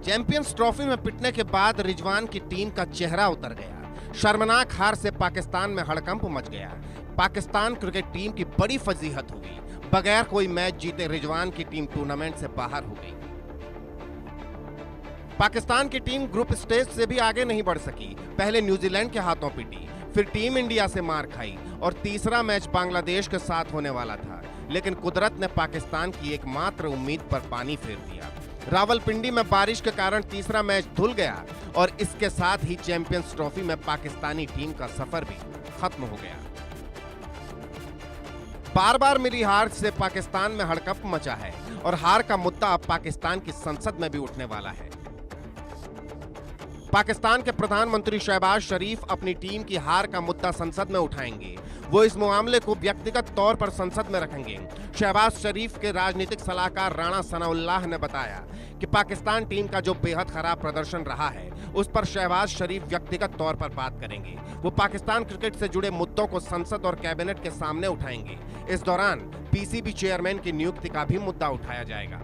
Champions trophy में पिटने के बाद रिजवान की टीम का चेहरा उतर गया। शर्मनाक हार से पाकिस्तान में हड़कंप मच गया। पाकिस्तान क्रिकेट टीम की बड़ी फजीहत हुई। बगैर कोई मैच जीते रिजवान की टीम टूर्नामेंट से बाहर हो गई। पाकिस्तान की टीम ग्रुप स्टेज से भी आगे नहीं बढ़ सकी। पहले न्यूजीलैंड के हाथों पिटी, फिर टीम इंडिया से मार खाई और तीसरा मैच बांग्लादेश के साथ होने वाला था, लेकिन कुदरत ने पाकिस्तान की एकमात्र उम्मीद पर पानी फेर दिया। रावलपिंडी में बारिश के कारण तीसरा मैच धुल गया और इसके साथ ही चैंपियंस ट्रॉफी में पाकिस्तानी टीम का सफर भी खत्म हो गया। बार बार मिली हार से पाकिस्तान में हड़कंप मचा है और हार का मुद्दा अब पाकिस्तान की संसद में भी उठने वाला है। पाकिस्तान के प्रधानमंत्री शहबाज शरीफ अपनी टीम की हार का मुद्दा संसद में उठाएंगे। वो इस मामले को व्यक्तिगत तौर पर संसद में रखेंगे। शहबाज शरीफ के राजनीतिक सलाहकार राणा सनाउल्लाह ने बताया कि पाकिस्तान टीम का जो बेहद खराब प्रदर्शन रहा है, उस पर शहबाज शरीफ व्यक्तिगत तौर पर बात करेंगे। वो पाकिस्तान क्रिकेट से जुड़े मुद्दों को संसद और कैबिनेट के सामने उठाएंगे। इस दौरान पीसीबी चेयरमैन की नियुक्ति का भी मुद्दा उठाया जाएगा।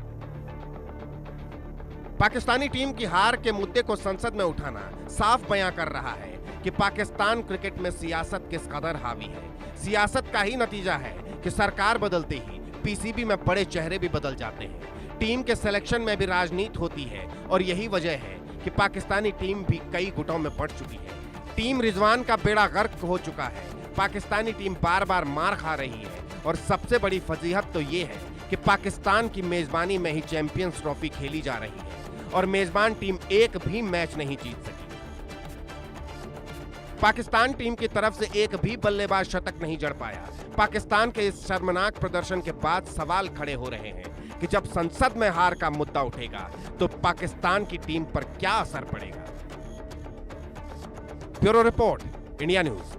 पाकिस्तानी टीम की हार के मुद्दे को संसद में उठाना साफ बयां कर रहा है कि पाकिस्तान क्रिकेट में सियासत किस कदर हावी है। सियासत का ही नतीजा है कि सरकार बदलते ही पीसीबी में बड़े चेहरे भी बदल जाते हैं। टीम के सिलेक्शन में भी राजनीति होती है और यही वजह है कि पाकिस्तानी टीम भी कई गुटों में पड़ चुकी है। टीम रिजवान का बेड़ा गर्क हो चुका है। पाकिस्तानी टीम बार बार मार खा रही है और सबसे बड़ी फजीहत तो ये है कि पाकिस्तान की मेजबानी में ही चैंपियंस ट्रॉफी खेली जा रही है और मेजबान टीम एक भी मैच नहीं जीत सकी। पाकिस्तान टीम की तरफ से एक भी बल्लेबाज शतक नहीं जड़ पाया। पाकिस्तान के इस शर्मनाक प्रदर्शन के बाद सवाल खड़े हो रहे हैं कि जब संसद में हार का मुद्दा उठेगा तो पाकिस्तान की टीम पर क्या असर पड़ेगा। Bureau report, India news.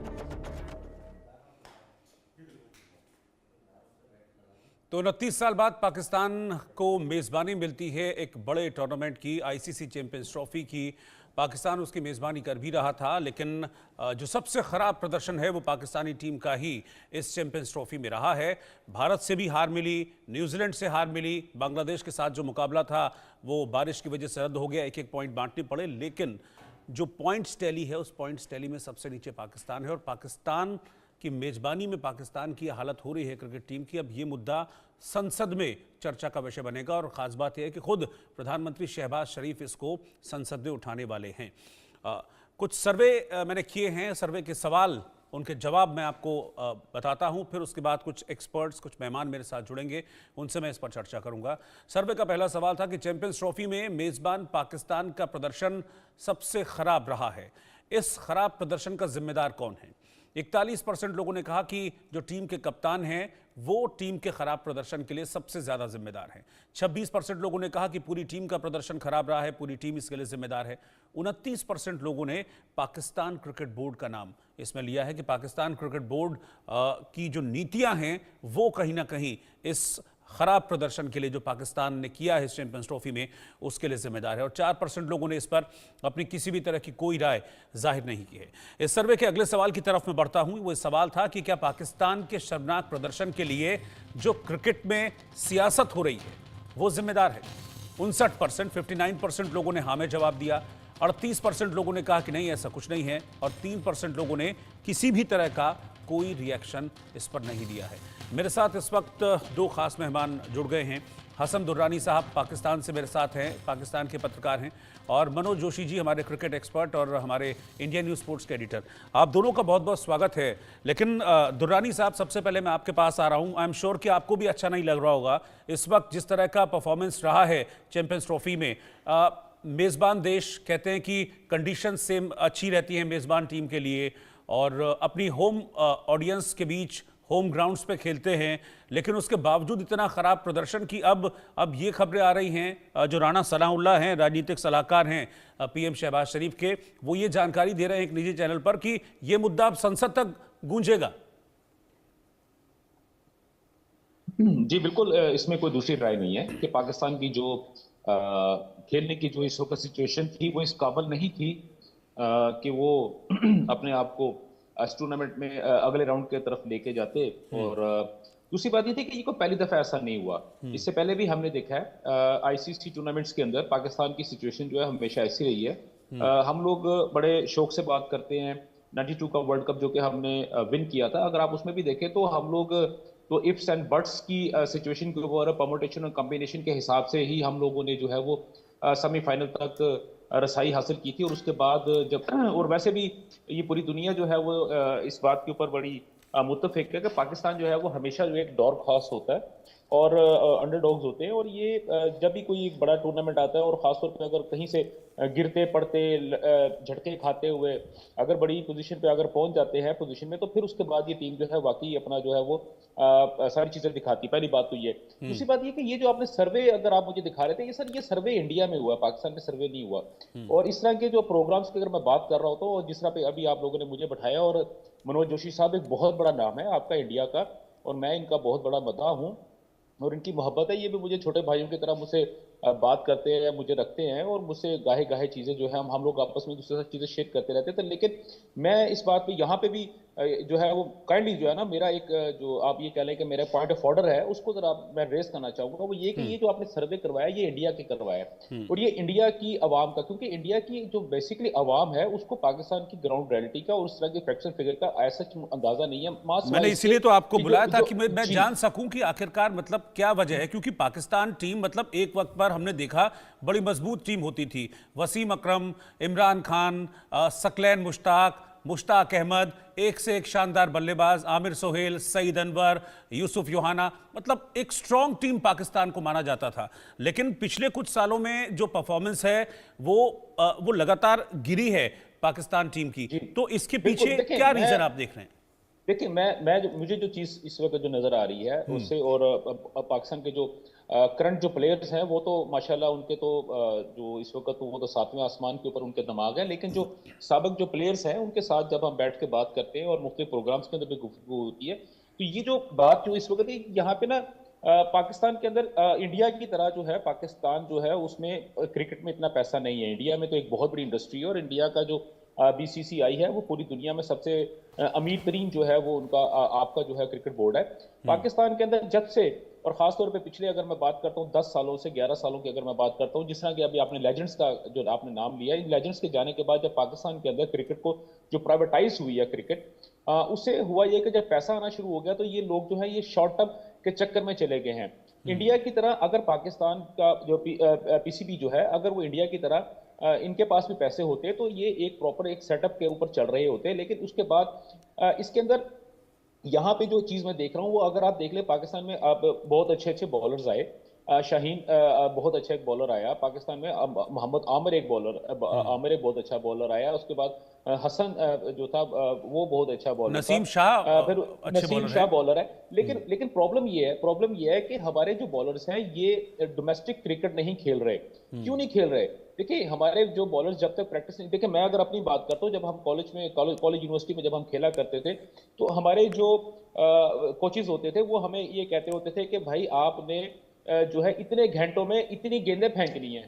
तो 29 साल बाद पाकिस्तान को मेज़बानी मिलती है एक बड़े टूर्नामेंट की, आईसीसी चैंपियंस ट्रॉफी की। पाकिस्तान उसकी मेज़बानी कर भी रहा था, लेकिन जो सबसे ख़राब प्रदर्शन है वो पाकिस्तानी टीम का ही इस चैंपियंस ट्रॉफी में रहा है। भारत से भी हार मिली, न्यूजीलैंड से हार मिली, बांग्लादेश के साथ जो मुकाबला था वो बारिश की वजह से रद्द हो गया, एक एक पॉइंट बांटने पड़े। लेकिन जो पॉइंट्स टैली है उस पॉइंट्स टैली में सबसे नीचे पाकिस्तान है और पाकिस्तान कि मेजबानी में पाकिस्तान की हालत हो रही है क्रिकेट टीम की। अब ये मुद्दा संसद में चर्चा का विषय बनेगा और ख़ास बात यह है कि खुद प्रधानमंत्री शहबाज शरीफ इसको संसद में उठाने वाले हैं। कुछ सर्वे मैंने किए हैं, सर्वे के सवाल, उनके जवाब मैं आपको बताता हूं, फिर उसके बाद कुछ एक्सपर्ट्स, कुछ मेहमान मेरे साथ जुड़ेंगे, उनसे मैं इस पर चर्चा करूंगा। सर्वे का पहला सवाल था कि चैंपियंस ट्रॉफी में मेज़बान पाकिस्तान का प्रदर्शन सबसे खराब रहा है। इस खराब प्रदर्शन का जिम्मेदार कौन है? 41% लोगों ने कहा कि जो टीम के कप्तान हैं वो टीम के खराब प्रदर्शन के लिए सबसे ज्यादा जिम्मेदार हैं। 26% लोगों ने कहा कि पूरी टीम का प्रदर्शन खराब रहा है, पूरी टीम इसके लिए जिम्मेदार है। 29% लोगों ने पाकिस्तान क्रिकेट बोर्ड का नाम इसमें लिया है कि पाकिस्तान क्रिकेट बोर्ड की जो नीतियां हैं वो कहीं ना कहीं इस खराब प्रदर्शन के लिए जो पाकिस्तान ने किया है इस चैंपियंस ट्रॉफी में उसके लिए जिम्मेदार है। और 4% लोगों ने इस पर अपनी किसी भी तरह की कोई राय जाहिर नहीं की है। इस सर्वे के अगले सवाल की तरफ मैं बढ़ता हूं। वो सवाल था कि क्या पाकिस्तान के शर्मनाक प्रदर्शन के लिए जो क्रिकेट में सियासत हो रही है वो जिम्मेदार है? 59%, 59% लोगों ने हाँ में जवाब दिया। 38% लोगों ने कहा कि नहीं, ऐसा कुछ नहीं है और 3% लोगों ने किसी भी तरह का कोई रिएक्शन इस पर नहीं दिया है। मेरे साथ इस वक्त दो खास मेहमान जुड़ गए हैं। हसन दुर्रानी साहब पाकिस्तान से मेरे साथ हैं, पाकिस्तान के पत्रकार हैं, और मनोज जोशी जी हमारे क्रिकेट एक्सपर्ट और हमारे इंडियन न्यूज़ स्पोर्ट्स के एडिटर। आप दोनों का बहुत बहुत स्वागत है। लेकिन दुर्रानी साहब, सबसे पहले मैं आपके पास आ रहा हूं। आई एम श्योर कि आपको भी अच्छा नहीं लग रहा होगा इस वक्त जिस तरह का परफॉर्मेंस रहा है चैंपियंस ट्रॉफी में। मेज़बान देश कहते हैं कि कंडीशन सेम अच्छी रहती हैं मेज़बान टीम के लिए और अपनी होम ऑडियंस के बीच होम ग्राउंड्स पे खेलते हैं, लेकिन उसके बावजूद इतना खराब प्रदर्शन की अब ये खबरें आ रही हैं, जो राणा सनाउल्लाह हैं, राजनीतिक सलाहकार हैं पीएम शहबाज शरीफ के, वो ये जानकारी दे रहे हैं एक निजी चैनल पर कि ये मुद्दा अब संसद तक गूंजेगा। जी बिल्कुल, इसमें कोई दूसरी राय नहीं है कि पाकिस्तान की जो खेलने की जो इस वक्त सिचुएशन थी वो इस काबिल नहीं थी कि वो अपने आप को इस टूर्नामेंट में अगले राउंड के तरफ लेके जाते और दूसरी बात ये थी कि ये कोई पहली दफा ऐसा नहीं हुआ, इससे पहले भी हमने देखा है आईसीसी टूर्नामेंट्स के अंदर पाकिस्तान की सिचुएशन जो है हमेशा ऐसी रही है। हम लोग बड़े शौक से बात करते हैं 92 का वर्ल्ड कप जो कि हमने विन किया था। अगर आप उसमें भी देखें तो हम लोग तो इफ्स एंड बट्स की सिचुएशन के ऊपर परमुटेशन और कॉम्बिनेशन के हिसाब से ही हम लोगों ने जो है वो सेमीफाइनल तक रसाई हासिल की थी। और उसके बाद जब और वैसे भी ये पूरी दुनिया जो है वो इस बात के ऊपर बड़ी मुत्तफिक है कि पाकिस्तान जो है वो हमेशा जो एक डॉग हॉर्स होता है और अंडरडॉग्स होते हैं। और ये जब भी कोई एक बड़ा टूर्नामेंट आता है और खासतौर पे अगर कहीं से गिरते पड़ते झटके खाते हुए अगर बड़ी पोजीशन पे अगर पहुंच जाते हैं पोजीशन में, तो फिर उसके बाद ये टीम जो है वाकई अपना जो है वो सारी चीजें दिखाती। पहली बात तो ये। दूसरी बात ये कि ये जो आपने सर्वे अगर आप मुझे दिखा रहे थे, ये सर्वे इंडिया में हुआ, पाकिस्तान में सर्वे नहीं हुआ। और इस तरह के जो प्रोग्राम्स की अगर मैं बात कर रहा हूँ तो जिस तरह पे अभी आप लोगों ने मुझे बैठाया, और मनोज जोशी साहब एक बहुत बड़ा नाम है आपका इंडिया का, और मैं इनका बहुत बड़ा मदाह हूँ और इनकी मोहब्बत है। ये भी मुझे छोटे भाइयों की तरह मुझसे बात करते हैं, मुझे रखते हैं और मुझसे गाहे गाहे चीजें जो है हम लोग आपस में दूसरे साथ चीजें शेयर करते रहते थे। लेकिन मैं इस बात पे यहाँ पे भी जो है वो काइंडली जो है ना, मेरा एक जो आप ये कह लें कि मेरा पॉइंट ऑफ ऑर्डर है उसको जरा मैं रेस करना चाहूंगा, वो ये कि ये जो आपने सर्वे करवाया ये इंडिया के करवाया और ये इंडिया की आवाम का, क्योंकि इंडिया की जो बेसिकली आवाम है उसको पाकिस्तान की ग्राउंड रियलिटी का और उस तरह के फैक्शन फिगर का ऐसा अंदाजा नहीं है। मैंने इसीलिए तो आपको बुलाया था कि मैं जान सकूं कि आखिरकार मतलब क्या वजह है, क्योंकि पाकिस्तान टीम मतलब एक वक्त पर हमने देखा बड़ी मजबूत टीम होती थी। वसीम अकरम, इमरान खान, सकलैन मुश्ताक अहमद, एक से एक शानदार बल्लेबाज, आमिर सोहेल, सईद अनवर, यूसुफ योहाना, मतलब एक स्ट्रॉन्ग टीम पाकिस्तान को माना जाता था। लेकिन पिछले कुछ सालों में जो परफॉर्मेंस है वो लगातार गिरी है पाकिस्तान टीम की। तो इसके पीछे क्या रीजन आप देख रहे हैं? देखिए मुझे जो चीज इस वक्त जो नजर आ रही है उससे, और पाकिस्तान के जो करंट जो प्लेयर्स हैं वो तो माशाल्लाह उनके तो जो इस वक्त वो तो सातवें आसमान के ऊपर उनके दिमाग है। लेकिन जो साबिक जो प्लेयर्स हैं उनके साथ जब हम बैठ के बात करते हैं और मुख्तलिफ प्रोग्राम्स के अंदर भी गुफ्तगू होती है, तो ये जो बात जो इस वक्त यहाँ पे ना पाकिस्तान के अंदर इंडिया की तरह जो है पाकिस्तान जो है उसमें क्रिकेट में इतना पैसा नहीं है। इंडिया में तो एक बहुत बड़ी इंडस्ट्री है और इंडिया का जो बीसीसीआई है वो पूरी दुनिया में सबसे अमीर तरीन जो है वो उनका आपका जो है क्रिकेट बोर्ड है। पाकिस्तान के अंदर जब से, और खासतौर पे पिछले अगर मैं बात करता हूँ 10 सालों से 11 सालों की अगर मैं बात करता हूँ, जिस तरह की अभी आपने लेजेंड्स का जो आपने नाम लिया, इन लेजेंड्स के जाने के बाद जब पाकिस्तान के अंदर क्रिकेट को जो प्राइवेटाइज हुई है क्रिकेट, उससे हुआ ये कि जब पैसा आना शुरू हो गया तो ये लोग जो है ये शॉर्ट टर्म के चक्कर में चले गए हैं। इंडिया की तरह अगर पाकिस्तान का जो पीसीबी जो है अगर वो इंडिया की तरह इनके पास भी पैसे होते तो ये एक प्रॉपर एक सेटअप के ऊपर चल रहे होते। लेकिन उसके बाद इसके अंदर यहाँ पे जो चीज मैं देख रहा हूँ वो अगर आप देख ले, पाकिस्तान में अब बहुत अच्छे अच्छे बॉलर्स आए। शाहीन बहुत अच्छा एक बॉलर आया पाकिस्तान में। मोहम्मद आमिर एक बहुत अच्छा बॉलर आया। उसके बाद हसन जो था वो बहुत अच्छा बॉलर, नसीम शाह, फिर नसीम शाह बॉलर है। लेकिन प्रॉब्लम ये है कि हमारे जो बॉलर्स हैं ये डोमेस्टिक क्रिकेट नहीं खेल रहे। क्यों नहीं खेल रहे? देखिए हमारे जो बॉलर्स जब तक प्रैक्टिस नहीं, देखिए मैं अगर अपनी बात करता हूँ, जब हम कॉलेज यूनिवर्सिटी में जब हम खेला करते थे तो हमारे जो कोचेज होते थे वो हमें ये कहते होते थे कि भाई आपने जो है इतने घंटों में इतनी गेंदें फेंकनी है।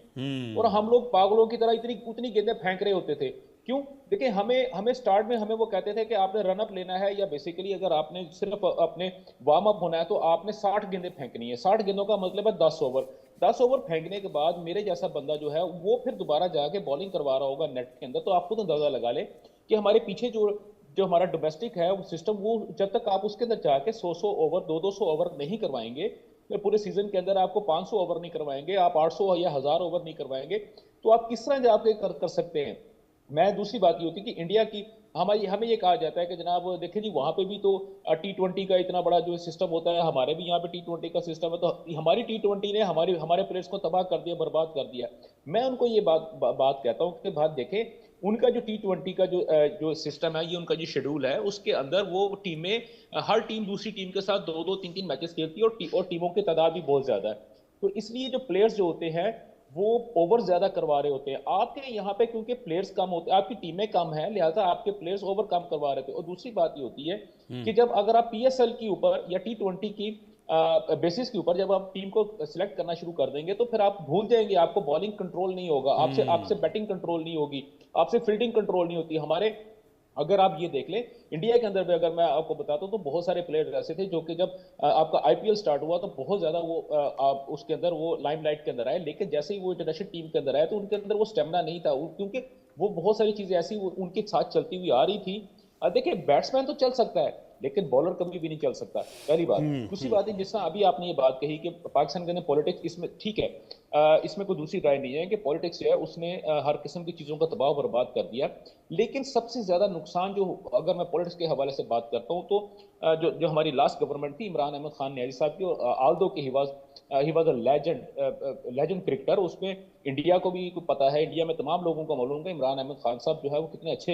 और हम लोग पागलों की तरह उतनी गेंदें फेंक रहे होते थे। क्यों? देखिए हमें स्टार्ट में हमें वो कहते थे कि आपने रन अप लेना है या बेसिकली अगर आपने सिर्फ अपने वार्म अप होना है तो आपने 60 गेंदें फेंकनी है। 60 गेंदों का मतलब है 10 ओवर। 10 ओवर फेंकने के बाद मेरे जैसा बंदा जो है वो फिर दोबारा जाके बॉलिंग करवा रहा होगा नेट के अंदर, तो आप खुद अंदाजा लगा ले कि हमारे पीछे जो हमारा डोमेस्टिक है वो सिस्टम, वो जब तक आप उसके अंदर जाके 100 ओवर 200 ओवर नहीं करवाएंगे, पूरे सीजन के अंदर आपको 500 ओवर नहीं करवाएंगे, आप 800 या 1000 ओवर नहीं करवाएंगे, तो आप किस तरह जाके कर सकते हैं? मैं दूसरी बात ये होती कि इंडिया की हमें ये कहा जाता है कि जनाब देखिए जी वहां पे भी तो T20 का इतना बड़ा जो सिस्टम होता है, हमारे भी यहाँ पे T20 का सिस्टम है, तो हमारी T20 ने हमारे प्लेयर्स को तबाह कर दिया, बर्बाद कर दिया। मैं उनको ये बात कहता हूँ कि बात देखें, उनका जो T20 का जो सिस्टम है, ये उनका जो शेड्यूल है, उसके अंदर वो टीमें, हर टीम दूसरी टीम के साथ 2-2 3-3 मैचेस खेलती है और टीमों की तादाद भी बहुत ज्यादा है। तो इसलिए जो प्लेयर्स जो होते हैं वो ओवर ज्यादा करवा रहे होते हैं। आपके यहाँ पे क्योंकि प्लेयर्स कम होते हैं, आपकी टीमें कम है, लिहाजा आपके प्लेयर्स ओवर कम करवा रहे थे। और दूसरी बात ये होती है कि जब अगर आप PSL के ऊपर या T20 की बेसिस के ऊपर जब आप टीम को सिलेक्ट करना शुरू कर देंगे तो फिर आप भूल जाएंगे, आपको बॉलिंग कंट्रोल नहीं होगा, आपसे बैटिंग कंट्रोल नहीं होगी, आपसे फील्डिंग कंट्रोल नहीं होती। अगर आप ये देख लें, इंडिया के अंदर भी अगर मैं आपको बताता हूँ तो बहुत सारे प्लेयर ऐसे थे जो कि जब आपका आईपीएल स्टार्ट हुआ तो बहुत ज्यादा वो आप उसके अंदर वो लाइमलाइट के अंदर आए, लेकिन जैसे ही वो इंटरनेशनल टीम के अंदर आए तो उनके अंदर वो स्टेमिना नहीं था, क्योंकि वो बहुत सारी चीजें ऐसी उनके साथ चलती हुई आ रही थी। देखिए, बैट्समैन तो चल सकता है लेकिन बॉलर कभी भी नहीं चल सकता, पहली बात। दूसरी बात है, जिस तरह अभी आपने ये बात कही कि पाकिस्तान के अंदर पॉलिटिक्स, इसमें ठीक है, इसमें कोई दूसरी राय नहीं है कि पॉलिटिक्स जो है उसने हर किस्म की चीजों का तबाह बर्बाद कर दिया। लेकिन सबसे ज्यादा नुकसान जो, अगर मैं पॉलिटिक्स के हवाले से बात करता हूँ तो जो जो हमारी लास्ट गवर्नमेंट थी इमरान अहमद खान नियाजी साहब की, आल्दो के he was a legend cricketer, उसमें इंडिया को भी पता है, इंडिया में तमाम लोगों को मालूम है इमरान अहमद खान साहब जो है वो कितने अच्छे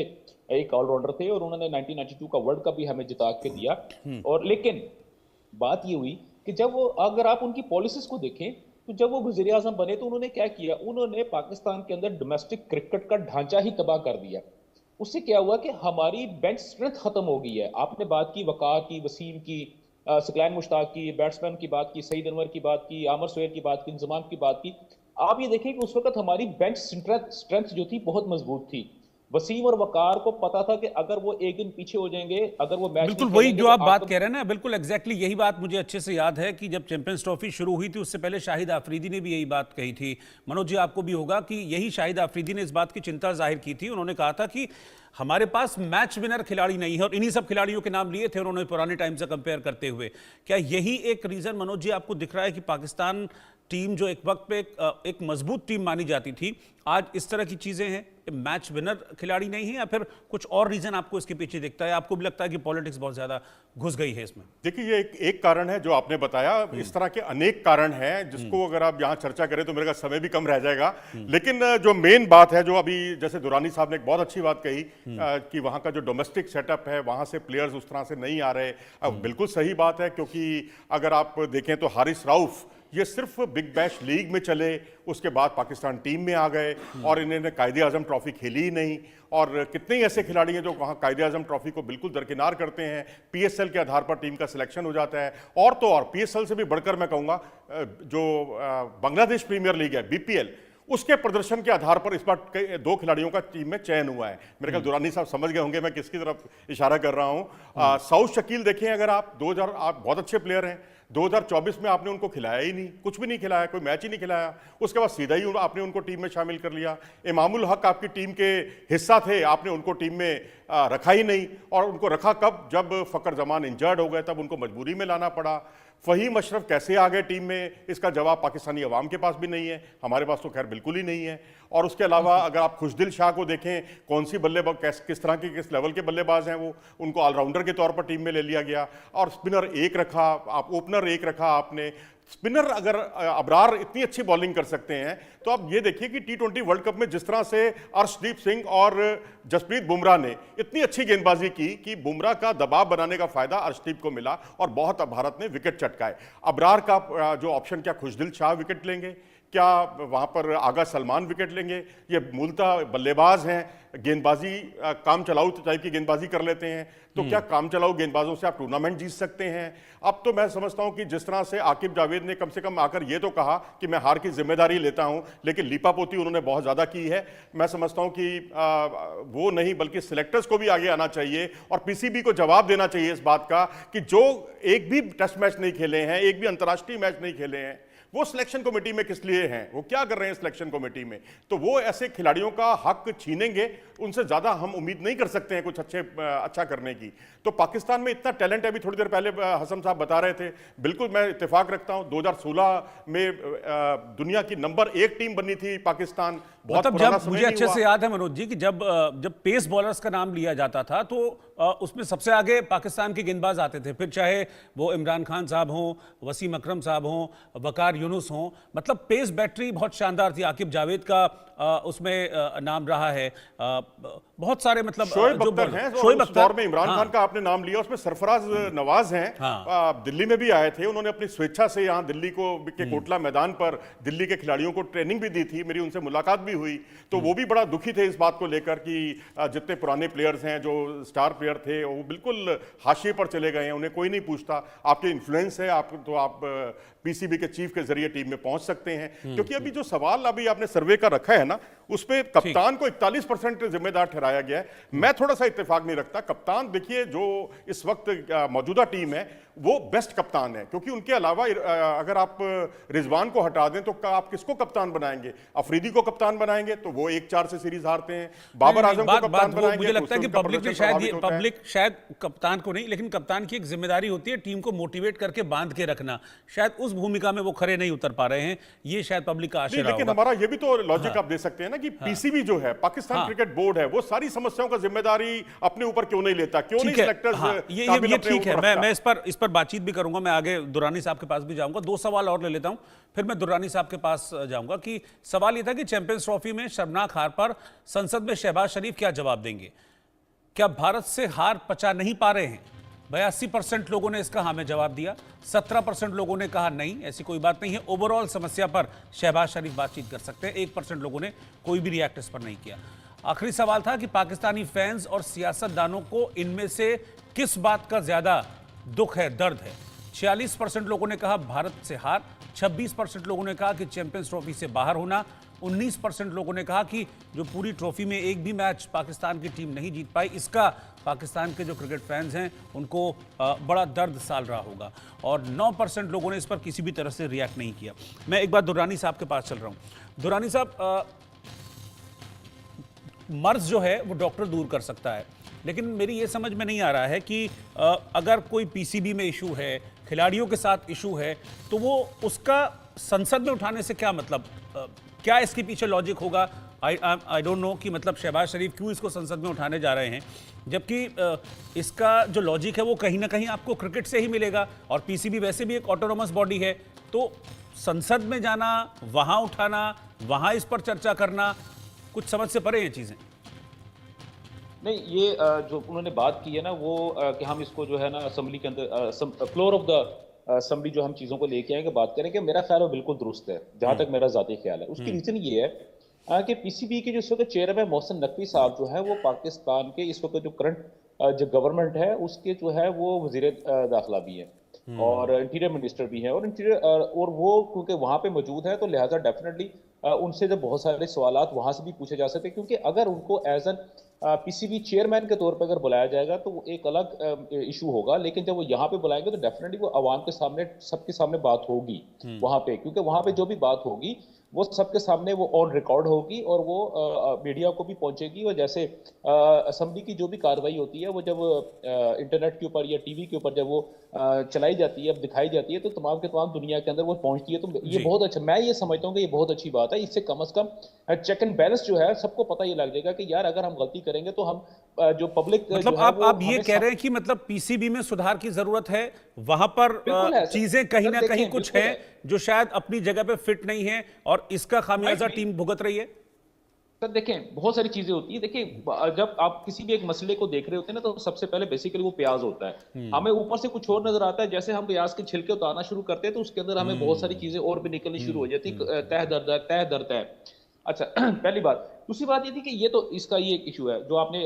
एक ऑलराउंडर थे, और उन्होंने 1992 का वर्ल्ड कप भी हमें जिता के दिया। और लेकिन बात ये हुई कि जब वो, अगर आप उनकी पॉलिसीज को देखें तो जब वो वजीर आजम बने तो उन्होंने क्या किया, उन्होंने पाकिस्तान के अंदर डोमेस्टिक क्रिकेट का ढांचा ही तबाह कर दिया। उससे क्या हुआ कि हमारी बेंच स्ट्रेंथ खत्म हो गई है। आपने बात की वकार की, वसीम की, सकलैन मुश्ताक की, बैट्समैन की बात की, सईद अनवर की बात की, आमर सोहेल की बात की, इंजमाम की बात की। आप ये देखिए कि उस वक्त हमारी बेंच स्ट्रेंथ जो थी बहुत मजबूत थी। वसीम और वकार को पता था कि अगर वो एक दिन पीछे हो जाएंगे, अगर वो मैच बिल्कुल नहीं वही खेलेंगे जो तो आप बात कह रहे हैं ना, बिल्कुल एग्जैक्टली यही बात मुझे अच्छे से याद है कि जब चैंपियंस ट्रॉफी शुरू हुई थी उससे पहले शाहिद आफरीदी ने भी यही बात कही थी। मनोज जी, आपको भी होगा कि यही शाहिद आफरीदी ने इस बात की चिंता जाहिर की थी। उन्होंने कहा था कि हमारे पास मैच विनर खिलाड़ी नहीं है, और इन्हीं सब खिलाड़ियों के नाम लिए थे उन्होंने पुराने टाइम से कंपेयर करते हुए। क्या यही एक रीजन मनोज जी आपको दिख रहा है कि पाकिस्तान टीम जो एक वक्त पे एक मजबूत टीम मानी जाती थी, आज इस तरह की चीजें हैं, मैच विनर खिलाड़ी नहीं है, या फिर कुछ और रीजन आपको इसके पीछे दिखता है? आपको भी लगता है कि पॉलिटिक्स बहुत ज्यादा घुस गई है इसमें? देखिए, ये एक कारण है जो आपने बताया। इस तरह के अनेक कारण हैं जिसको अगर आप यहां चर्चा करें तो मेरे का समय भी कम रह जाएगा। लेकिन जो मेन बात है, जो अभी जैसे दुरानी साहब ने एक बहुत अच्छी बात कही कि वहां का जो डोमेस्टिक सेटअप है, वहां से प्लेयर्स उस तरह से नहीं आ रहे। अब बिल्कुल सही बात है, क्योंकि अगर आप देखें तो हारिस राउफ ये सिर्फ बिग बैश लीग में चले, उसके बाद पाकिस्तान टीम में आ गए और इन्होंने कायदे आजम ट्रॉफी खेली ही नहीं। और कितने ही ऐसे खिलाड़ी हैं जो वहाँ कायदे आजम ट्रॉफी को बिल्कुल दरकिनार करते हैं, पीएसएल के आधार पर टीम का सिलेक्शन हो जाता है। और तो और पीएसएल से भी बढ़कर मैं कहूँगा जो बांग्लादेश प्रीमियर लीग है, बीपीएल, उसके प्रदर्शन के आधार पर इस बार 2 खिलाड़ियों का टीम में चयन हुआ है। मेरे ख्याल दुरानी साहब समझ गए होंगे मैं किसकी तरफ इशारा कर रहा हूं। साउथ शकील देखें, अगर आप 2000, आप बहुत अच्छे प्लेयर हैं, 2024 में आपने उनको खिलाया ही नहीं, कुछ भी नहीं खिलाया, कोई मैच ही नहीं खिलाया। उसके बाद सीधा ही आपने उनको टीम में शामिल कर लिया। इमामुल हक आपकी टीम के हिस्सा थे, आपने उनको टीम में रखा ही नहीं। और उनको रखा कब? जब फकर जमान इंजर्ड हो गए, तब उनको मजबूरी में लाना पड़ा। फहीम अशरफ कैसे आ गए टीम में, इसका जवाब पाकिस्तानी अवाम के पास भी नहीं है, हमारे पास तो खैर बिल्कुल ही नहीं है। और उसके अलावा अगर आप खुशदिल शाह को देखें, कौन सी बल्लेबाज, किस तरह के, किस लेवल के बल्लेबाज हैं वो, उनको ऑलराउंडर के तौर पर टीम में ले लिया गया। और स्पिनर एक रखा आप, ओपनर एक रखा आपने। स्पिनर अगर अबरार इतनी अच्छी बॉलिंग कर सकते हैं तो आप ये देखिए कि टी20 वर्ल्ड कप में जिस तरह से अर्शदीप सिंह और जसप्रीत बुमराह ने इतनी अच्छी गेंदबाजी की कि बुमराह का दबाव बनाने का फायदा अर्शदीप को मिला और बहुत भारत ने विकेट चटकाए। अबरार का जो ऑप्शन, क्या खुशदिल शाह विकेट लेंगे, क्या वहां पर आगा सलमान विकेट लेंगे? ये मूलतः बल्लेबाज हैं, गेंदबाजी काम चलाऊ टाइप की गेंदबाजी कर लेते हैं, तो क्या काम चलाऊ गेंदबाजों से आप टूर्नामेंट जीत सकते हैं? अब तो मैं समझता हूं कि जिस तरह से आकिब जावेद ने कम से कम आकर ये तो कहा कि मैं हार की जिम्मेदारी लेता हूं, लेकिन लीपापोती उन्होंने बहुत ज्यादा की है। मैं समझता हूं कि वो नहीं बल्कि सिलेक्टर्स को भी आगे आना चाहिए और पीसीबी को जवाब देना चाहिए इस बात का कि जो एक भी टेस्ट मैच नहीं खेले हैं, एक भी अंतर्राष्ट्रीय मैच नहीं खेले हैं, वो सिलेक्शन कमेटी में किस लिए हैं, वो क्या कर रहे हैं सिलेक्शन कमेटी में? तो वो ऐसे खिलाड़ियों का हक छीनेंगे, उनसे ज्यादा हम उम्मीद नहीं कर सकते हैं कुछ अच्छा करने की। तो पाकिस्तान में इतना टैलेंट है, अभी थोड़ी देर पहले हसन साहब बता रहे थे, बिल्कुल मैं इत्तेफाक रखता हूं। 2016 में दुनिया की नंबर 1 टीम बनी थी पाकिस्तान। बहुत मतलब पुराना जब समय मुझे नहीं अच्छे हुआ। से याद है मनोज जी कि जब पेस बॉलर्स का नाम लिया जाता था तो उसमें सबसे आगे पाकिस्तान के गेंदबाज आते थे, फिर चाहे वो इमरान खान साहब हों, वसीम अकरम साहब हों, वकार यूनुस हों। मतलब पेस बैटरी बहुत शानदार थी। आकिब जावेद का उसमें नाम रहा है, बहुत सारे मतलब शोएब अख्तर हैं, शोएब उस दौर अख्तर में इमरान खान का आपने नाम लिया, उसमें सरफराज नवाज हैं, दिल्ली में भी आए थे, उन्होंने अपनी स्वेच्छा से यहाँ दिल्ली के कोटला मैदान पर दिल्ली के खिलाड़ियों को ट्रेनिंग भी दी थी, मेरी उनसे मुलाकात भी हुई। तो वो भी बड़ा दुखी थे इस बात को लेकर कि जितने पुराने प्लेयर्स हैं, जो स्टार प्लेयर थे, वो बिल्कुल हाशिए पर चले गए हैं, उन्हें कोई नहीं पूछता। आपके इन्फ्लुएंस है, आप पीसीबी के चीफ के जरिए टीम में पहुंच सकते हैं। क्योंकि अभी जो सवाल अभी आपने सर्वे का रखा है ना, उस पे कप्तान को 41% जिम्मेदार ठहराया गया है। मैं थोड़ा सा इत्तेफाक नहीं रखता। कप्तान देखिए जो इस वक्त मौजूदा टीम है वो बेस्ट कप्तान है, क्योंकि उनके अलावा अगर आप रिजवान को हटा दें तो आप किसको कप्तान बनाएंगे? अफरीदी को कप्तान बनाएंगे तो वो 1-4 से सीरीज हारते हैं। बाबर आजम को कप्तान बनाएंगे। मुझे लगता है कि पब्लिक शायद कप्तान को नहीं, लेकिन कप्तान की एक जिम्मेदारी होती है टीम को मोटिवेट करके बांध के रखना। शायद उस भूमिका में वो खरे नहीं उतर पा रहे हैं, ये शायद पब्लिक का आशय रहा होगा। लेकिन हमारा ये भी तो लॉजिक आप दे सकते हैं ना कि पीसीबी जो है, पाकिस्तान क्रिकेट बोर्ड है, वो सारी समस्याओं का जिम्मेदारी अपने ऊपर क्यों नहीं लेता? क्यों नहीं सिलेक्टर्स? ये ठीक है, मैं इस पर बातचीत भी करूंगा। मैं आगे दुर्रानी साहब के पास भी जाऊंगा। 2 सवाल और ले लेता हूं, फिर मैं दुर्रानी साहब के पास जाऊंगा। कि सवाल ये था कि चैंपियंस ट्रॉफी में शर्मनाक हार पर संसद में शहबाज शरीफ क्या जवाब देंगे? क्या भारत से हार पचा नहीं पा रहे हैं? 82% लोगों ने इसका हाँ में जवाब दिया, 17% लोगों ने कहा नहीं, ऐसी कोई बात नहीं है, ओवरऑल समस्या पर शहबाज शरीफ बातचीत कर सकते हैं। 1% लोगों ने कोई भी रिएक्ट इस पर नहीं किया। आखिरी सवाल था कि पाकिस्तानी फैंस और सियासतदानों को इनमें से किस बात का ज्यादा दुख है, दर्द है? 46% लोगों ने कहा भारत से हार, 26% लोगों ने कहा कि चैंपियंस ट्रॉफी से बाहर होना, 19% लोगों ने कहा कि जो पूरी ट्रॉफी में एक भी मैच पाकिस्तान की टीम नहीं जीत पाई, इसका पाकिस्तान के जो क्रिकेट फैंस हैं उनको बड़ा दर्द साल रहा होगा, और 9% लोगों ने इस पर किसी भी तरह से रिएक्ट नहीं किया। मैं एक बार दुर्रानी साहब के पास चल रहा हूं। दुर्रानी साहब, मर्ज जो है वो डॉक्टर दूर कर सकता है, लेकिन मेरी ये समझ में नहीं आ रहा है कि अगर कोई पीसीबी में इशू है, खिलाड़ियों के साथ इशू है, तो वो उसका संसद में उठाने से क्या मतलब? क्या इसके पीछे लॉजिक होगा? आई डोंट नो कि मतलब शहबाज शरीफ क्यों इसको संसद में उठाने जा रहे हैं, जबकि इसका जो लॉजिक है वो कहीं ना कहीं आपको क्रिकेट से ही मिलेगा, और पीसीबी वैसे भी एक ऑटोनोमस बॉडी है। तो संसद में जाना, वहां उठाना, वहां इस पर चर्चा करना, कुछ समझ से परे हैं चीजें। नहीं, ये जो उन्होंने बात की है ना, वो कि हम इसको जो है ना असेंबली के अंदर फ्लोर ऑफ द असेंबली जो हम चीज़ों को लेके आएंगे, बात करेंगे, मेरा ख्याल है बिल्कुल दुरुस्त है, जहां तक मेरा ज़ाती ख्याल है। उसकी रीज़न ये है कि पीसीबी के जो इस वक्त चेयरमैन मोहसिन नकवी साहब जो है, वो पाकिस्तान के इस वक्त जो करंट जो गवर्नमेंट है उसके जो है वो वजीर दाखिला भी है और इंटीरियर मिनिस्टर भी है, और वो क्योंकि वहाँ पे मौजूद है तो लिहाजा डेफिनेटली उनसे जब बहुत सारे सवालात वहाँ से भी पूछे जा सकते हैं, क्योंकि अगर उनको एज एन पीसीबी चेयरमैन के तौर पर अगर बुलाया जाएगा तो वो एक अलग इशू होगा, लेकिन जब वो यहाँ पे बुलाएंगे तो डेफिनेटली वो आवाम के सामने, सबके सामने बात होगी वहाँ पे, क्योंकि वहाँ पे जो भी बात होगी वो सबके सामने वो ऑन रिकॉर्ड होगी और वो मीडिया को भी पहुंचेगी। और जैसे असेंबली की जो भी कार्रवाई होती है वो जब इंटरनेट के ऊपर या टीवी के ऊपर जब वो चलाई जाती है, दिखाई जाती है, तो तमाम के तमाम दुनिया के अंदर वो पहुंचती है। तो ये बहुत अच्छा, मैं ये समझता हूँ कि ये बहुत अच्छी बात है। इससे कम से कम चेक एंड बैलेंस जो है सबको पता ये लग जाएगा कि यार अगर हम गलती करेंगे तो हम जो पब्लिक मतलब आप ये कह रहे हैं कि मतलब पीसीबी में सुधार की जरूरत है, वहां पर चीजें कहीं ना कहीं कुछ है जो शायद अपनी जगह पे फिट नहीं है, और इसका खामियाजा टीम भुगत रही है। सर देखें, बहुत सारी चीजें होती है। देखिए, जब आप किसी भी एक मसले को देख रहे होते हैं ना, तो सबसे पहले बेसिकली वो प्याज होता है। हमें ऊपर से कुछ और नजर आता है, जैसे हम प्याज के छिलके उतारना शुरू करते हैं तो उसके अंदर हमें बहुत सारी चीजें और भी निकलनी शुरू हो जाती है। तह दर्द है। अच्छा, पहली बात। दूसरी बात ये थी कि ये तो इसका ये एक इशू है जो आपने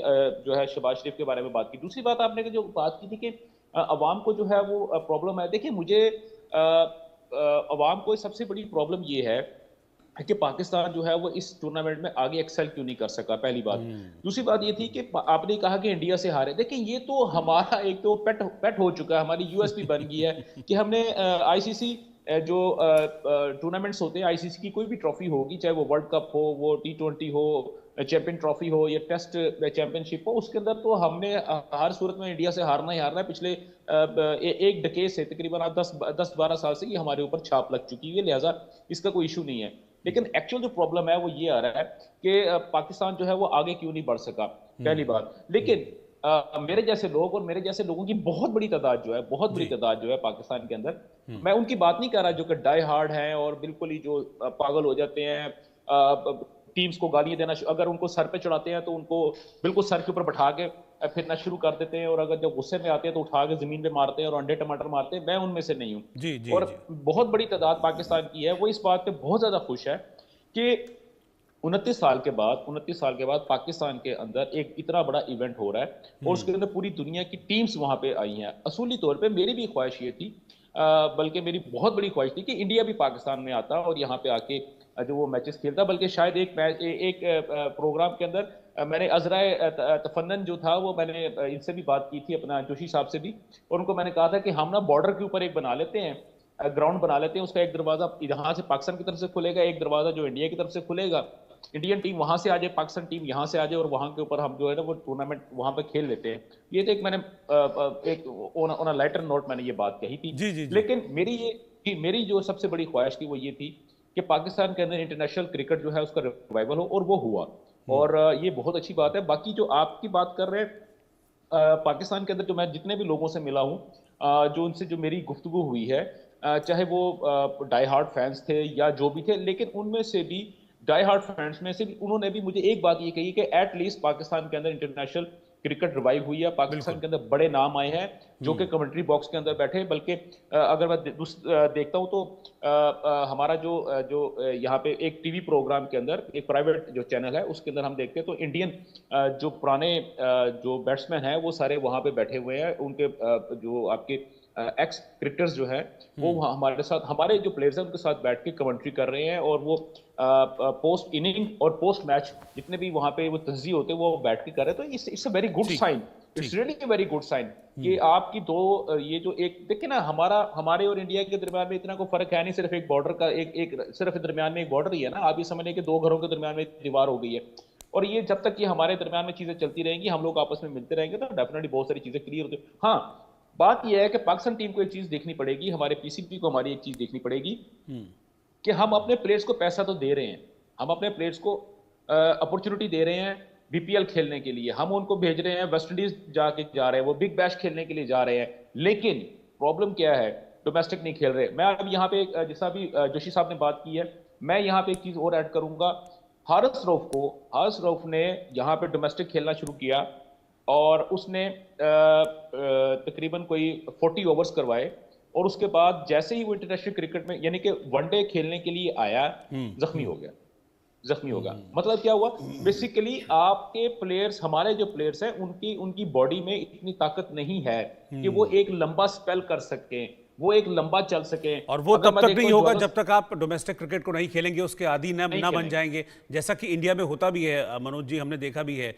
जो है शहबाज शरीफ के बारे में बात की। दूसरी बात आपने जो बात की थी कि अवाम को जो है वो प्रॉब्लम है। देखिए, मुझे अवाम को सबसे बड़ी प्रॉब्लम ये है कि पाकिस्तान जो है वो इस टूर्नामेंट में आगे एक्सेल क्यों नहीं कर सका, पहली बात। दूसरी बात ये थी कि आपने कहा कि इंडिया से हारे। देखिए, ये तो हमारा एक तो पेट हो चुका है, हमारी यूएसपी बन गई है कि हमने आईसीसी जो टूर्नामेंट्स होते हैं, आईसीसी की कोई भी ट्रॉफी होगी, चाहे वो वर्ल्ड कप हो, वो T20 हो, चैंपियन ट्रॉफी हो या टेस्ट चैंपियनशिप हो, उसके अंदर तो हमने हर सूरत में इंडिया से हारना ही हारना है। पिछले एक डकेड से तकरीबन 10-12 साल से ये हमारे ऊपर छाप लग चुकी है, लिहाजा इसका कोई इशू नहीं है। लेकिन एक्चुअल जो प्रॉब्लम है वो ये आ रहा है कि पाकिस्तान जो है वो आगे क्यों नहीं बढ़ सका, पहली बात। लेकिन मेरे जैसे लोग और मेरे जैसे लोगों की बहुत बड़ी तादाद जो है पाकिस्तान के अंदर, मैं उनकी बात नहीं कर रहा जो कि डाई हार्ड हैं और बिल्कुल ही जो पागल हो जाते हैं, टीम्स को गालियां देना, अगर उनको सर पे चढ़ाते हैं तो उनको बिल्कुल सर के ऊपर बैठा के फिरना शुरू कर देते हैं, और अगर जब गुस्से में आते हैं तो उठा के जमीन पे मारते हैं और अंडे टमाटर मारते हैं। मैं उनमें से नहीं हूँ। और बहुत बड़ी तादाद पाकिस्तान की है, वो इस बात पे बहुत ज्यादा खुश है कि 29 साल के बाद पाकिस्तान के अंदर एक इतना बड़ा इवेंट हो रहा है और उसके अंदर पूरी दुनिया की टीम्स वहां पे आई हैं। असूली तौर पे मेरी भी ख्वाहिश ये थी बल्कि मेरी बहुत बड़ी ख्वाहिश थी कि इंडिया भी पाकिस्तान में आता और यहाँ पे आके जो वो मैचेस खेलता। बल्कि शायद एक प्रोग्राम के अंदर मैंने अजराए तफन्नन जो था वो मैंने इनसे भी बात की थी, अपना जोशी साहब से भी, और उनको मैंने कहा था कि हम ना बॉर्डर के ऊपर एक बना लेते हैं, ग्राउंड बना लेते हैं, उसका एक दरवाजा यहाँ से पाकिस्तान की तरफ से खुलेगा, एक दरवाजा जो इंडिया की तरफ से खुलेगा, इंडियन टीम वहां से आ जाए, पाकिस्तान टीम यहाँ से आ जाए, और वहां के ऊपर हम जो है ना वो टूर्नामेंट वहां पे खेल लेते हैं। ये तो एक मैंने एक ऑन अ लाइटर नोट मैंने ये बात कही थी। जी, जी, जी। लेकिन मेरी जो सबसे बड़ी ख्वाहिश थी वो ये थी कि पाकिस्तान के अंदर इंटरनेशनल क्रिकेट जो है उसका रिवाइवल हो, और वो हुआ। और ये बहुत अच्छी बात है। बाकी जो आपकी बात कर रहे हैं पाकिस्तान के अंदर, जो मैं जितने भी लोगों से मिला हूँ, जो उनसे जो मेरी गुफ्तगू हुई है, चाहे वो डाई हार्ड फैंस थे या जो भी थे, लेकिन उनमें से भी डाई हार्ड फैंस में से भी उन्होंने भी मुझे एक बात ये कही कि एटलीस्ट पाकिस्तान के अंदर इंटरनेशनल क्रिकेट रिवाइव हुई है, पाकिस्तान के अंदर बड़े नाम आए हैं जो कि कमेंट्री बॉक्स के अंदर बैठे। बल्कि अगर मैं देखता हूं तो हमारा जो यहाँ पे एक टीवी प्रोग्राम के अंदर एक प्राइवेट जो चैनल है उसके अंदर हम देखते हैं तो इंडियन जो पुराने जो बैट्समैन हैं वो सारे वहां पे बैठे हुए हैं। उनके जो आपके एक्स क्रिकेटर्स जो है वो हमारे साथ, हमारे जो प्लेयर्स हैं उनके साथ बैठ के कमेंट्री कर रहे हैं, और वो पोस्ट इनिंग और पोस्ट मैच जितने भी वहां पे वो तज्जिए होते हैं वो बैठ के कर रहे हैं। तो it's a very good sign, it's really a very good sign कि आपकी दो ये जो एक देखिए ना, हमारे और इंडिया के दरमियान में इतना कोई फर्क है नहीं, सिर्फ एक बॉर्डर का एक सिर्फ दरमियान में एक बॉर्डर ही है ना। आप ये समझ लें कि दो घरों के दरमियान में दीवार हो गई है, और ये जब तक कि हमारे दरमियान में चीजें चलती रहेंगी, हम लोग आपस में मिलते रहेंगे, तो डेफिनेटली बहुत सारी चीजें क्लियर होती है। हाँ, बात यह है कि पाकिस्तान टीम को एक चीज देखनी पड़ेगी, हमारे पीसीबी को हमारी एक चीज देखनी पड़ेगी कि हम अपने प्लेयर्स को पैसा तो दे रहे हैं, हम अपने प्लेयर्स को अपॉर्चुनिटी दे रहे हैं बीपीएल खेलने के लिए, हम उनको भेज रहे हैं वेस्ट इंडीज जा रहे हैं, वो बिग बैश खेलने के लिए जा रहे हैं, लेकिन प्रॉब्लम क्या है, डोमेस्टिक नहीं खेल रहे। मैं अब यहाँ पे जैसा भी जोशी साहब ने बात की है, मैं यहाँ पे एक चीज और ऐड करूंगा। हारिस रऊफ ने यहाँ पे डोमेस्टिक खेलना शुरू किया और उसने तकरीबन कोई 40 ओवर्स करवाए, और उसके बाद जैसे ही वो इंटरनेशनल क्रिकेट में यानी कि वनडे खेलने के लिए आया, जख्मी हो गया। मतलब क्या हुआ, बेसिकली आपके प्लेयर्स, हमारे जो प्लेयर्स हैं उनकी बॉडी में इतनी ताकत नहीं है कि वो एक लंबा स्पेल कर सके, वो एक लंबा चल सके। और वो तब तक नहीं होगा जब तक आप डोमेस्टिक क्रिकेट को नहीं खेलेंगे, उसके आदी ना बन जाएंगे, जैसा कि इंडिया में होता भी है। मनोज जी, हमने देखा भी है।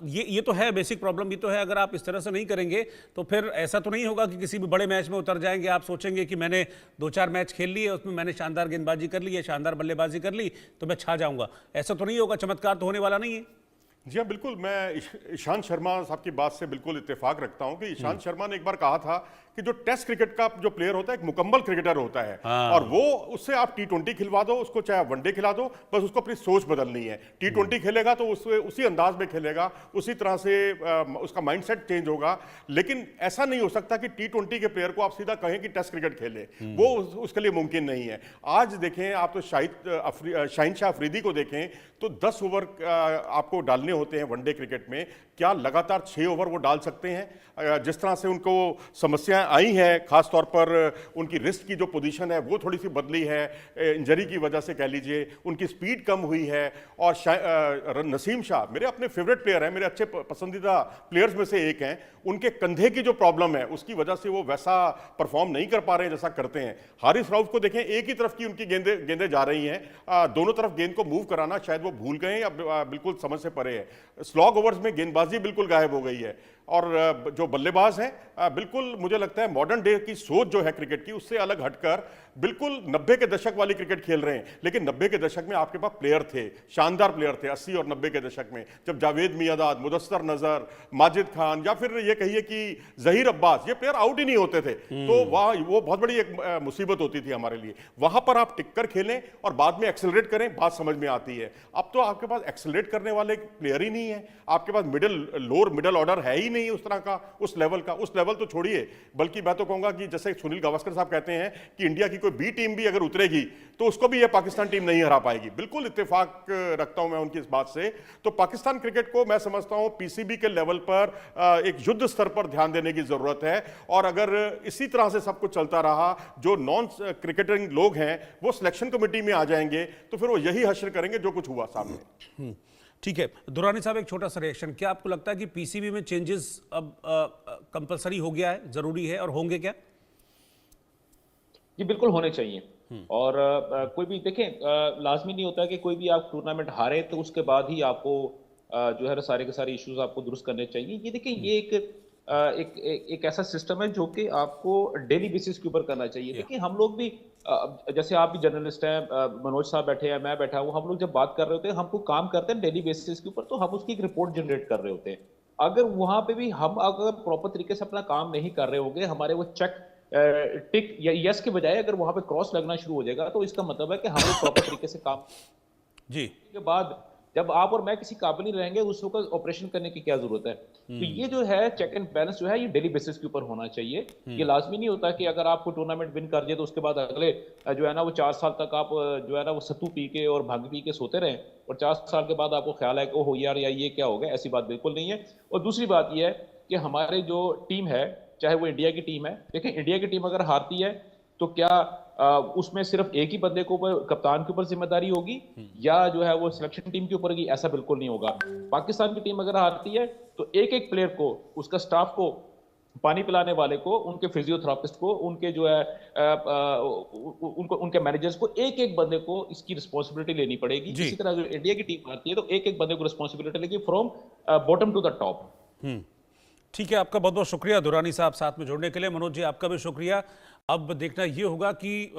ये तो है बेसिक प्रॉब्लम, ये तो है। अगर आप इस तरह से नहीं करेंगे तो फिर ऐसा तो नहीं होगा कि किसी भी बड़े मैच में उतर जाएंगे, आप सोचेंगे कि मैंने 2-4 मैच खेल लिए, उसमें मैंने शानदार गेंदबाजी कर ली है, शानदार बल्लेबाजी कर ली, तो मैं छा जाऊंगा। ऐसा तो नहीं होगा, चमत्कार तो होने वाला नहीं है। जी हाँ, बिल्कुल। मैं ईशांत शर्मा साहब की बात से बिल्कुल इत्तेफाक रखता हूं कि ईशांत शर्मा ने एक बार कहा था कि जो टेस्ट क्रिकेट का जो प्लेयर होता है एक मुकम्मल क्रिकेटर होता है। और वो उससे आप T20 खिलवा दो, उसको चाहे वनडे खिला दो, बस उसको अपनी सोच बदलनी है। T20 खेलेगा तो उसी अंदाज में खेलेगा, उसी तरह से उसका माइंडसेट चेंज होगा। लेकिन ऐसा नहीं हो सकता कि T20 के प्लेयर को आप सीधा कहें कि टेस्ट क्रिकेट खेले, वो उसके लिए मुमकिन नहीं है। आज देखें आप तो शाहीन शाह अफरीदी को देखें तो 10 ओवर आपको डालने होते हैं वनडे क्रिकेट में, क्या लगातार 6 ओवर वो डाल सकते हैं? जिस तरह से उनको समस्याएं आई हैं, खासतौर पर उनकी रिस्ट की जो पोजीशन है वो थोड़ी सी बदली है, इंजरी की वजह से कह लीजिए, उनकी स्पीड कम हुई है। और नसीम शाह मेरे अपने फेवरेट प्लेयर हैं, मेरे अच्छे पसंदीदा प्लेयर्स में से एक हैं। उनके कंधे की जो प्रॉब्लम है उसकी वजह से वो वैसा परफॉर्म नहीं कर पा रहे हैं जैसा करते हैं। हारिस रऊफ को देखें, एक ही तरफ की उनकी गेंदें जा रही हैं, दोनों तरफ गेंद को मूव कराना शायद वो भूल गए या बिल्कुल समझ से परे है। स्लॉग ओवर्स में गेंदबाजी बिल्कुल गायब हो गई है। और जो बल्लेबाज हैं बिल्कुल मुझे लगता है मॉडर्न डे की सोच जो है क्रिकेट की उससे अलग हटकर बिल्कुल 90 के दशक वाली क्रिकेट खेल रहे हैं। लेकिन 90 के दशक में आपके पास प्लेयर थे, शानदार प्लेयर थे 80 और 90 के दशक में, जब जावेद मियादाद, मुदस्सर नजर, माजिद खान या फिर ये कहिए कि जहीर अब्बास, ये प्लेयर आउट ही नहीं होते थे। तो वो बहुत बड़ी एक मुसीबत होती थी हमारे लिए। वहां पर आप टिककर खेलें और बाद में एक्सेलरेट करें, बात समझ में आती है। अब तो आपके पास एक्सेलरेट करने वाले प्लेयर ही नहीं है, आपके पास लोअर मिडल ऑर्डर है ही नहीं उस तरह का, उस लेवल तो छोड़िए। बल्कि मैं तो कहूंगा कि जैसे सुनील गावस्कर साहब कहते हैं कि इंडिया की कोई बी टीम भी अगर उतरेगी तो उसको भी ये पाकिस्तान टीम नहीं हरा पाएगी। बिल्कुल इत्तेफाक रखता हूं मैं उनकी इस बात से। तो पाकिस्तान क्रिकेट को मैं समझता हूं पीसीबी के लेवल पर एक युद्ध स्तर पर ध्यान देने की जरूरत है। और अगर इसी तरह से सब कुछ चलता रहा, जो नॉन क्रिकेटिंग लोग हैं वो सिलेक्शन कमेटी में आ जाएंगे तो फिर वो यही हश्र करेंगे जो कुछ हुआ सामने। ठीक है, दुरानी साहब एक छोटा सा रिएक्शन, क्या आपको लगता है कि पीसीबी में चेंजेस अब कंपलसरी हो गया है, जरूरी है, और होंगे क्या? जी बिल्कुल होने चाहिए। और कोई भी देखें, लाजमी नहीं होता कि कोई भी आप टूर्नामेंट हारे तो उसके बाद ही आपको जो है ना सारे के सारे इश्यूज आपको दुरुस्त करने चाहिए। ये देखिए, ये एक ऐसा सिस्टम है जो कि आपको डेली बेसिस के ऊपर करना चाहिए। देखिए हम लोग भी जैसे आप भी जर्नलिस्ट हैं, मनोज साहब बैठे हैं, मैं बैठा हूँ, हम लोग जब बात कर रहे होते हैं, हमको काम करते हैं डेली बेसिस के ऊपर, तो हम उसकी एक रिपोर्ट जनरेट कर रहे होते हैं। अगर वहां पे भी हम अगर प्रॉपर तरीके से अपना काम नहीं कर रहे होंगे, हमारे वो चेक टिक या यस के बजाय अगर वहां पे क्रॉस लगना शुरू हो जाएगा, तो इसका मतलब है कि हम लोग प्रॉपर तरीके से काम जी के बाद जब आप और मैं किसी काबिल नहीं रहेंगे, उस वक्त ऑपरेशन करने की क्या जरूरत है। तो ये जो है चेक एंड बैलेंस जो है ये डेली बेसिस के ऊपर होना चाहिए। ये लाजमी नहीं होता कि अगर आपको टूर्नामेंट विन कर दिए तो उसके बाद अगले जो है ना वो 4 साल तक आप जो है ना वो सत्तू पी के और भांग पी के सोते रहें, और 4 साल के बाद आपको ख्याल है कि ओहो यार ये क्या हो गया। ऐसी बात बिल्कुल नहीं है। और दूसरी बात ये है कि हमारे जो टीम है, चाहे वो इंडिया की टीम है, देखिए इंडिया की टीम अगर हारती है तो क्या उसमें सिर्फ एक ही बंदे के ऊपर, कप्तान के ऊपर जिम्मेदारी होगी या जो है वो सिलेक्शन टीम के ऊपर होगी? ऐसा बिल्कुल नहीं होगा। पाकिस्तान की टीम अगर हारती है तो एक एक प्लेयर को, उसका स्टाफ को, पानी पिलाने वाले को, उनके फिजियोथेरापिस्ट को, उनके जो है उनको, उनके मैनेजर्स को, एक एक बंदे को इसकी रिस्पॉन्सिबिलिटी लेनी पड़ेगी। इसी तरह अगर इंडिया की टीम आती है तो एक एक बंदे को रिस्पॉन्सिबिलिटी लेगी from bottom to the top. ठीक है, आपका बहुत बहुत शुक्रिया दुरानी साहब साथ में जुड़ने के लिए। मनोज जी आपका भी शुक्रिया। अब देखना ये होगा कि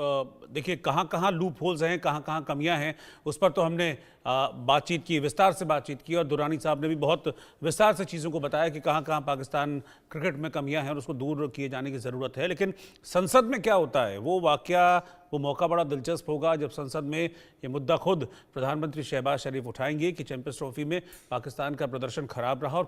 देखिए कहाँ कहाँ लूप होल्स हैं, कहाँ कहाँ कमियां हैं, उस पर तो हमने बातचीत की, विस्तार से बातचीत की, और दुरानी साहब ने भी बहुत विस्तार से चीज़ों को बताया कि कहाँ कहाँ पाकिस्तान क्रिकेट में कमियां हैं और उसको दूर किए जाने की ज़रूरत है। लेकिन संसद में क्या होता है वो वाकया, वो मौका बड़ा दिलचस्प होगा जब संसद में ये मुद्दा खुद प्रधानमंत्री शहबाज शरीफ उठाएंगे कि चैंपियंस ट्रॉफी में पाकिस्तान का प्रदर्शन खराब रहा और